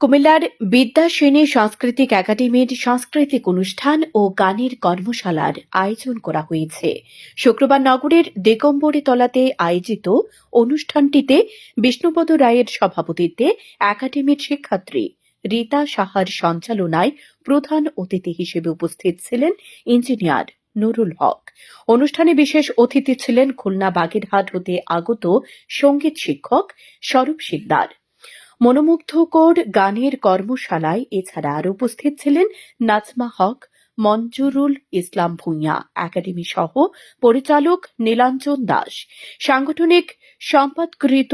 কুমিল্লার বিদ্যাসেনী সাংস্কৃতিক একাডেমির সাংস্কৃতিক অনুষ্ঠান ও গানের কর্মশালার আয়োজন করা হয়েছে। শুক্রবার নগরের দিগম্বরীতলাতে আয়োজিত অনুষ্ঠানটিতে বিষ্ণুপদ রায়ের সভাপতিত্বে একাডেমির শিক্ষার্থী রীতা সাহার সঞ্চালনায় প্রধান অতিথি হিসেবে উপস্থিত ছিলেন ইঞ্জিনিয়ার নুরুল হক। অনুষ্ঠানে বিশেষ অতিথি ছিলেন খুলনা বাগেরহাট হতে আগত সঙ্গীত শিক্ষক স্বরূপ শিকদার। মনোমুগ্ধকর গানের কর্মশালায় এছাড়া আরও উপস্থিত ছিলেন নাজমা হক, মঞ্জুরুল ইসলাম ভূঁইয়া, একাডেমি সহ পরিচালক নীলাঞ্জন দাস, সাংগঠনিক সম্পাদকৃত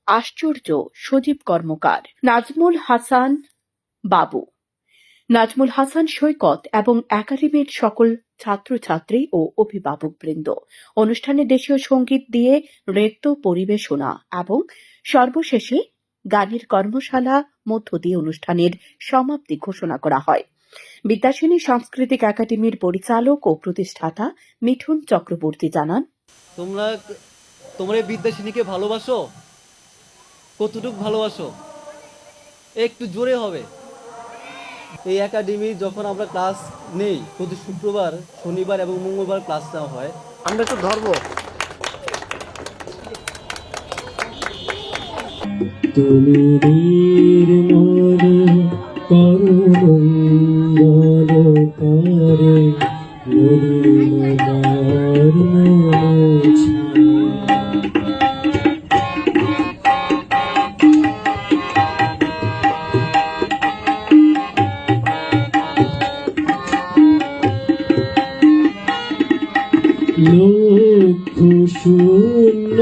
আশ্চর্য সজীব কর্মকার, নাজমুল হাসান বাবু, নাজমুল হাসান সৈকত এবং একাডেমির সকল ছাত্রছাত্রী ও অভিভাবকবৃন্দ। অনুষ্ঠানে দেশীয় সঙ্গীত দিয়ে নৃত্য পরিবেশনা এবং সর্বশেষে গানের কর্মশালা মধ্য দিয়ে অনুষ্ঠানের সমাপ্তি ঘোষণা করা হয়। বিদ্যাসেনী সাংস্কৃতিক একাডেমির পরিচালক ও প্রতিষ্ঠাতা মিঠুন চক্রবর্তী জানান, তোমরা বিদ্যাসেনীকে ভালোবাসো? কতটুকু ভালোবাসো? একটু জোরে হবে। এই একাডেমি যখন আমরা ক্লাস নেই, প্রতি শুক্রবার, শনিবার এবং মঙ্গলবার ক্লাস নেওয়া হয়। আমরা একটু ধরবো। তুমি নির্মল করুণার করে মরিমার মোছে লক্ষ শূন্য